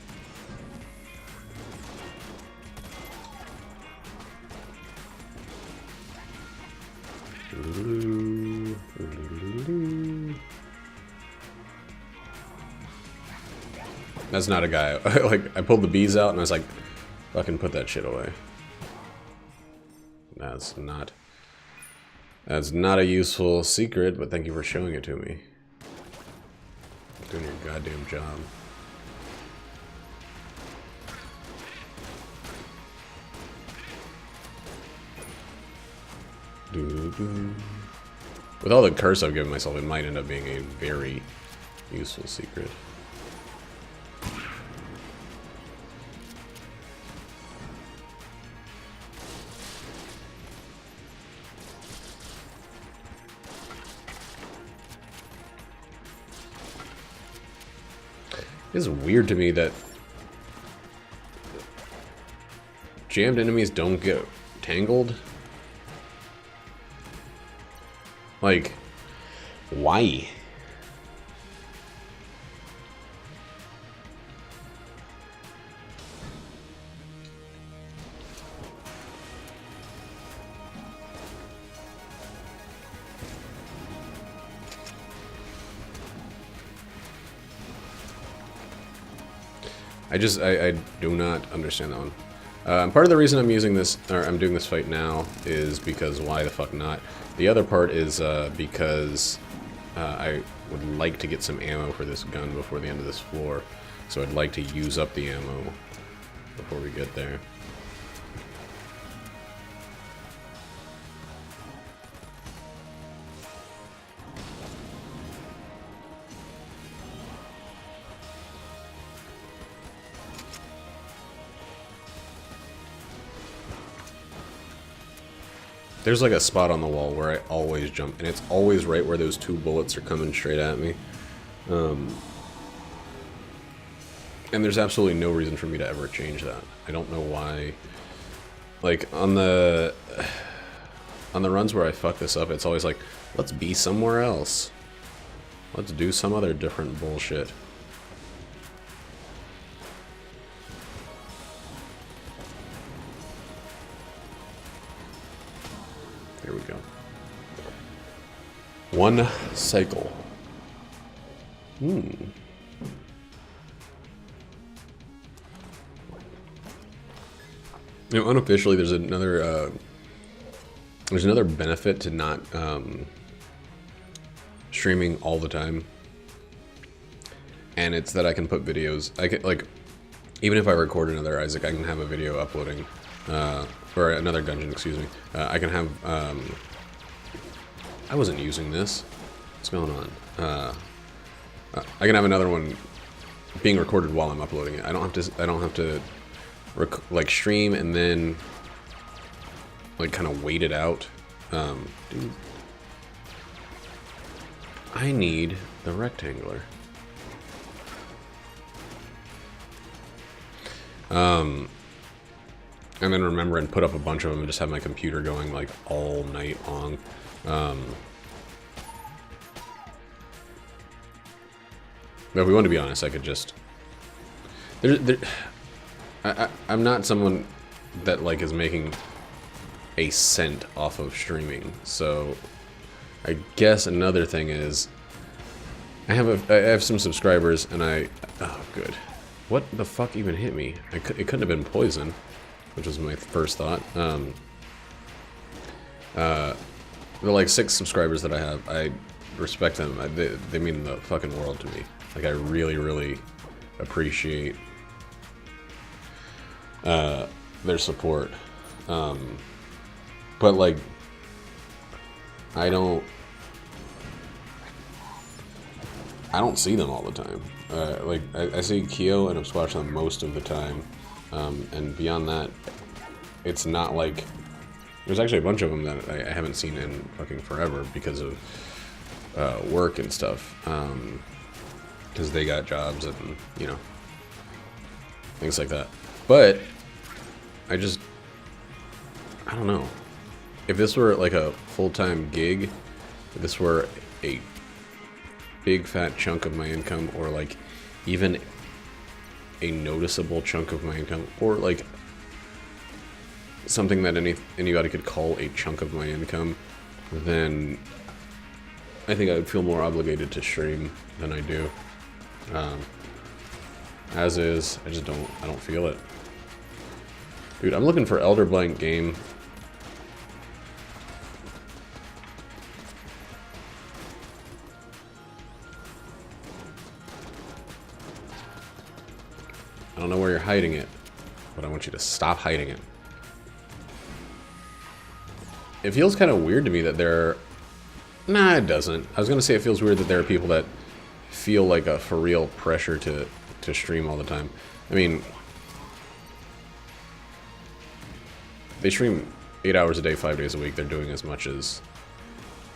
That's not a guy. Like, I pulled the bees out and I was like, fucking put that shit away. That's not a useful secret, but thank you for showing it to me. Doing your goddamn job. With all the curse I've given myself, it might end up being a very useful secret. It's weird to me that jammed enemies don't get tangled. Like, why? I do not understand that one. Part of the reason I'm using this, or I'm doing this fight now, is because why the fuck not? The other part is because I would like to get some ammo for this gun before the end of this floor. So I'd like to use up the ammo before we get there. There's like a spot on the wall where I always jump, and it's always right where those 2 bullets are coming straight at me. And there's absolutely no reason for me to ever change that. I don't know why. Like, on the runs where I fuck this up, it's always like, let's be somewhere else. Let's do some other different bullshit. There we go. 1 cycle. You know, unofficially, there's another benefit to not streaming all the time, and it's that I can put videos. I can, like, even if I record another Isaac, I can have a video uploading. Or another dungeon, excuse me. I can have, I wasn't using this. What's going on? I can have another one being recorded while I'm uploading it. I don't have to like stream and then like kind of wait it out. Dude, I need the rectangular. And then remember and put up a bunch of them and just have my computer going like all night long. But if we want to be honest, I could just... I'm not someone that like is making a cent off of streaming, so I guess another thing is I have some subscribers, and oh, good. What the fuck even hit me? It couldn't have been poison, which was my first thought. They're like 6 subscribers that I have. I respect them. They mean the fucking world to me. Like, I really, really appreciate their support. But like, I don't see them all the time. Like, I see Kyo and I'm watching them most of the time. And beyond that, it's not like... There's actually a bunch of them that I haven't seen in fucking forever because of work and stuff. Because they got jobs and, you know, things like that. But I don't know. If this were like a full-time gig, if this were a big fat chunk of my income, or like even a noticeable chunk of my income, or like something that anybody could call a chunk of my income, then I think I would feel more obligated to stream than I do. As is, I don't feel it. Dude, I'm looking for Elder Blank game. I don't know where you're hiding it, but I want you to stop hiding it. It feels kind of weird to me that there... Nah, it doesn't. I was going to say it feels weird that there are people that feel like a for real pressure to stream all the time. I mean, they stream 8 hours a day, 5 days a week. They're doing as much as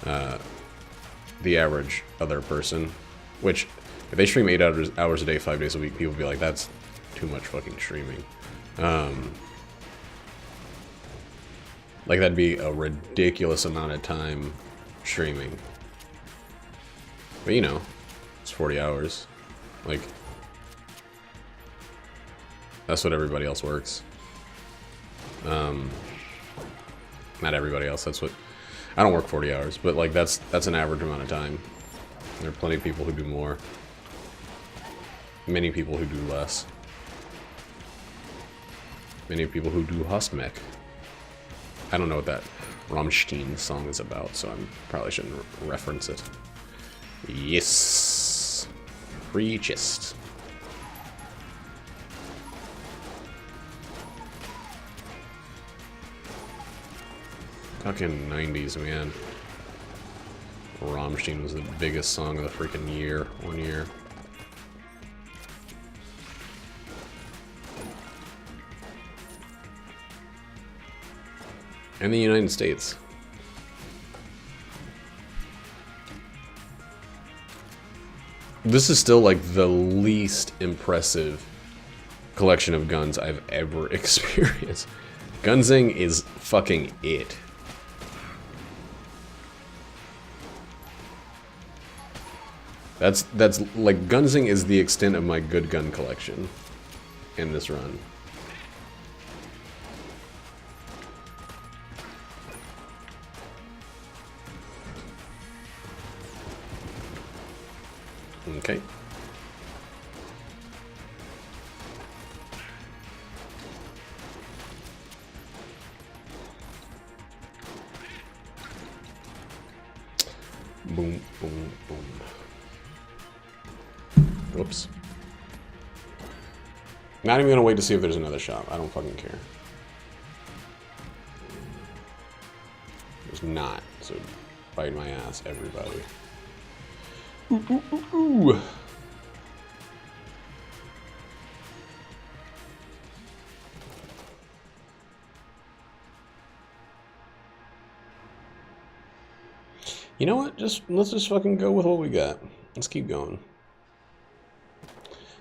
the average other person. Which, if they stream 8 hours a day, 5 days a week, people will be like, that's too much fucking streaming. Like, that'd be a ridiculous amount of time streaming. But, you know, it's 40 hours. Like, that's what everybody else works. Not everybody else, that's what... I don't work 40 hours, but, like, that's an average amount of time. There are plenty of people who do more. Many people who do less. Many people who do Hostmech. I don't know what that Rammstein song is about, so I probably shouldn't reference it. Yes. Free chest. Fucking 90s, man. Rammstein was the biggest song of the freaking year, one year. In the United States. This is still like the least impressive collection of guns I've ever experienced. Gunzing is fucking it. That's like, Gunzing is the extent of my good gun collection in this run. Okay. Boom, boom, boom. Whoops. Not even gonna wait to see if there's another shop. I don't fucking care. There's not, so bite my ass, everybody. Ooh, ooh, ooh, ooh. You know what? Let's just fucking go with what we got. Let's keep going.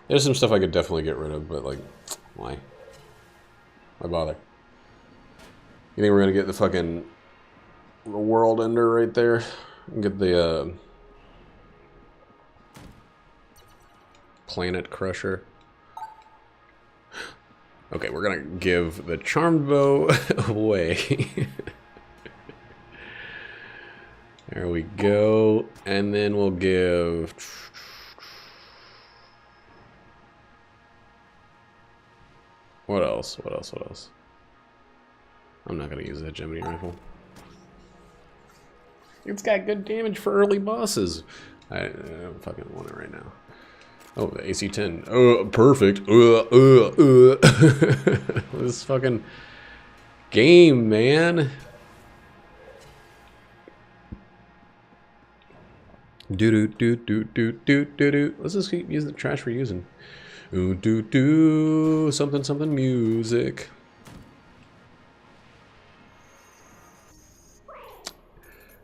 There's some stuff I could definitely get rid of, but like, why? Why bother? You think we're gonna get the fucking world ender right there? Get the planet crusher. Okay, we're gonna give the charmed bow away. There we go. And then we'll give What else? What else? What else? I'm not gonna use that Gemini rifle. It's got good damage for early bosses. I don't fucking want it right now. Oh, the AC-10. Oh, perfect. This fucking game, man. Do. Let's just keep using the trash we're using. Ooh, do something something music.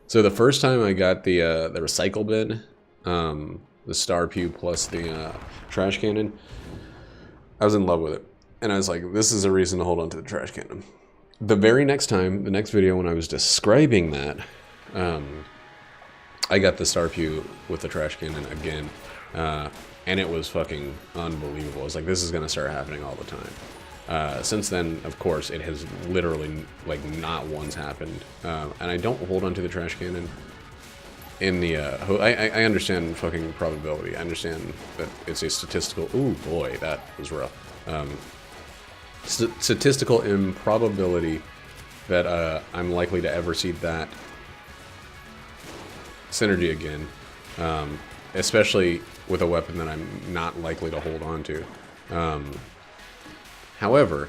So the first time I got the recycle bin, the star pew plus the trash cannon, I was in love with it, and I was like, this is a reason to hold on to the trash cannon. The very next time, the next video when I was describing that, I got the star pew with the trash cannon again, and it was fucking unbelievable. I was like, this is gonna start happening all the time. Since then, of course, it has literally, like, not once happened. And I don't hold onto the trash cannon in the, I understand fucking probability. I understand that it's a statistical, ooh boy, that was rough. Statistical improbability that I'm likely to ever see that synergy again. Especially with a weapon that I'm not likely to hold on to. However,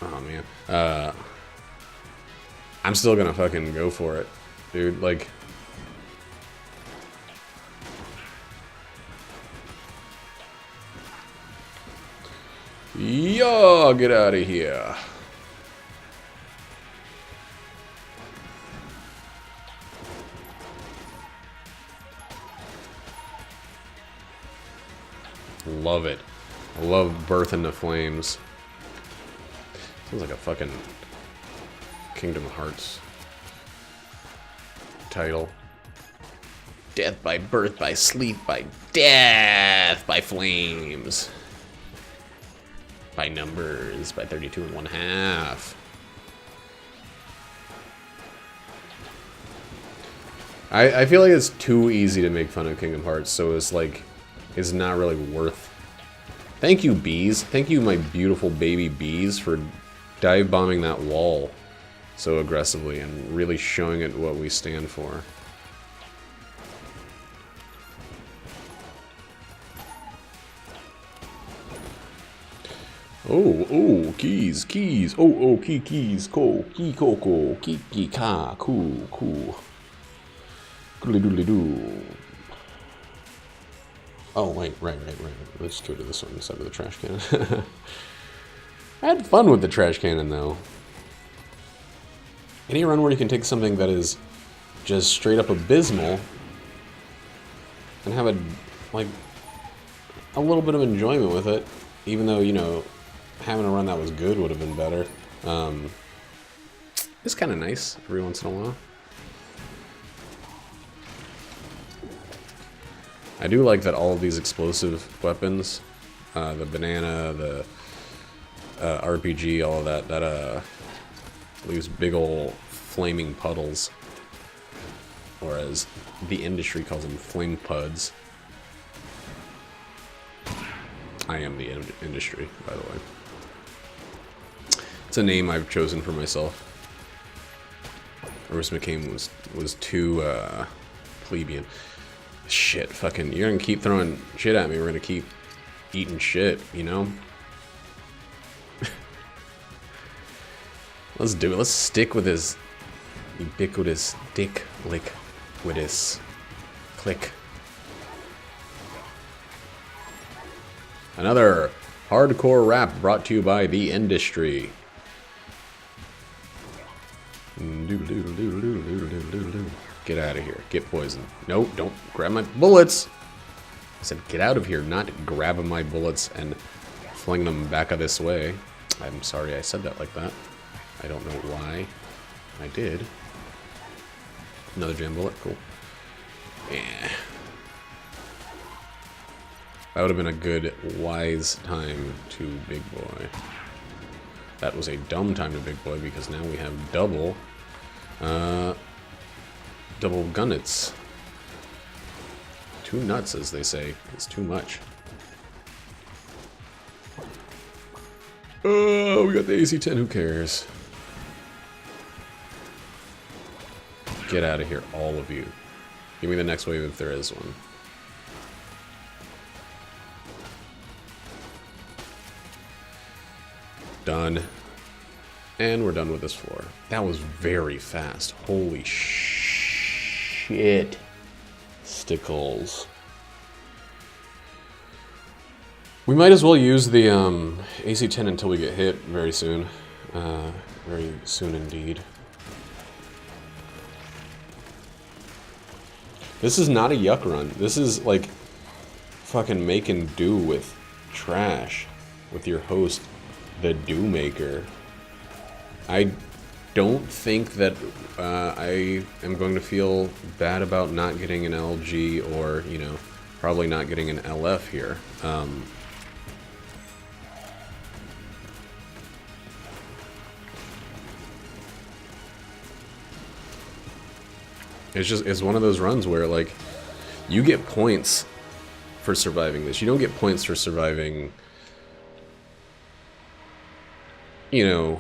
oh man, I'm still gonna fucking go for it, dude. Like, yo, get out of here. Love it. I love Birth into Flames. Sounds like a fucking Kingdom Hearts title. Death by birth, by sleep, by death, by flames. By numbers, by 32 and 1/2. I feel like it's too easy to make fun of Kingdom Hearts, so it's like, it's not really worth. Thank you, bees. Thank you, my beautiful baby bees, for dive bombing that wall so aggressively and really showing it what we stand for. Oh, keys. Oh, keys. Key, coco. Key, ka, cool. Doodly-doodly-doo. Oh, wait, right. Let's go to this one instead of the trash cannon. I had fun with the trash cannon, though. Any run where you can take something that is just straight up abysmal and have a little bit of enjoyment with it, even though, you know, having a run that was good would have been better. It's kind of nice every once in a while. I do like that all of these explosive weapons, the banana, the RPG, all of that leaves big ol' flaming puddles, or as the industry calls them, flame puds. I am the industry, by the way. It's a name I've chosen for myself. Bruce McCain was too plebeian. Shit, fucking, you're gonna keep throwing shit at me, we're gonna keep eating shit, you know? Let's do it. Let's stick with his ubiquitous dick liquidus click. Another hardcore rap brought to you by the industry. Get out of here. Get poisoned. No, don't grab my bullets. I said get out of here, not grabbing my bullets and flinging them back this way. I'm sorry I said that like that. I don't know why I did. Another jam bullet. Cool. Yeah. That would have been a good, wise time to Big Boy. That was a dumb time to Big Boy because now we have double gunnets. Two nuts, as they say. It's too much. Oh, we got the AC-10. Who cares? Get out of here, all of you. Give me the next wave if there is one. Done. And we're done with this floor. That was very fast. Holy shit. Stickles. We might as well use the AC-10 until we get hit very soon. Very soon indeed. This is not a yuck run. This is like fucking making do with trash with your host, the Do Maker. I don't think that I am going to feel bad about not getting an LG or, you know, probably not getting an LF here. It's one of those runs where, like, you get points for surviving this. You don't get points for surviving, you know,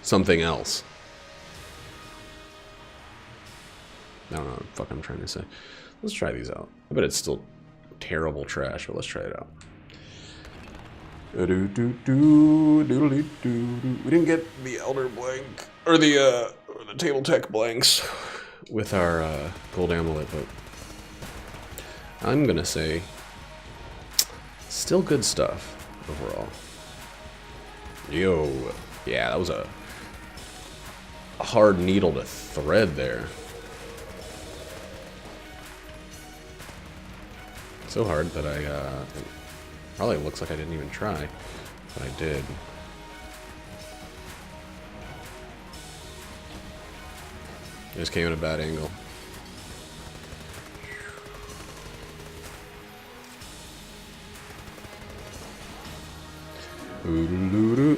something else. I don't know what the fuck I'm trying to say. Let's try these out. I bet it's still terrible trash, but let's try it out. We didn't get the Elder blank, or the Table Tech blanks with our gold amulet, but I'm gonna say still good stuff overall. Yo, yeah, that was a hard needle to thread there. So hard that it probably looks like I didn't even try, but I did. It just came at a bad angle. The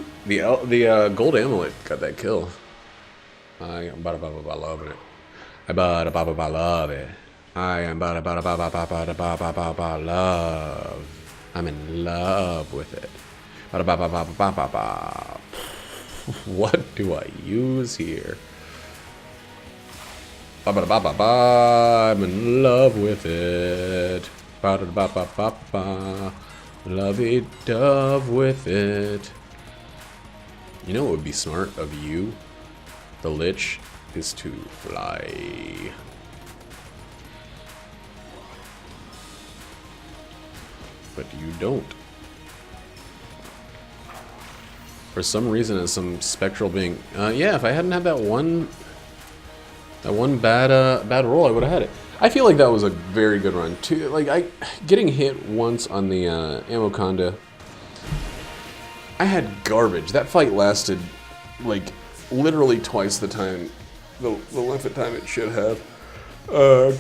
gold amulet got that kill. I am loving it. I love it. I am love. I'm in love with it. What do I use here? I'm in love with it. Lovey-dove with it. You know what would be smart of you, the Lich, is to fly. But you don't. For some reason, as some spectral being, yeah, if I hadn't had that one bad roll, I would have had it. I feel like that was a very good run too. Like getting hit once on the Amoconda, I had garbage. That fight lasted like literally twice the time, the length of time it should have.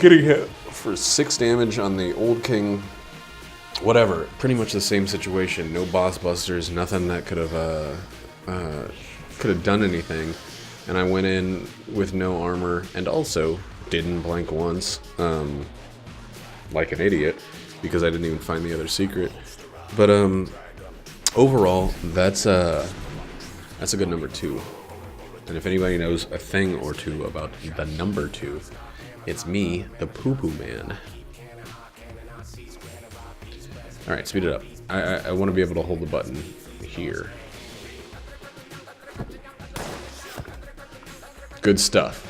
Getting hit for 6 damage on the Old King, whatever. Pretty much the same situation. No boss busters, nothing that could have done anything. And I went in with no armor, and also didn't blank once, like an idiot, because I didn't even find the other secret. But overall, that's a good number 2. And if anybody knows a thing or two about the number 2, it's me, the Poo Poo Man. All right, speed it up. I want to be able to hold the button here. Good stuff.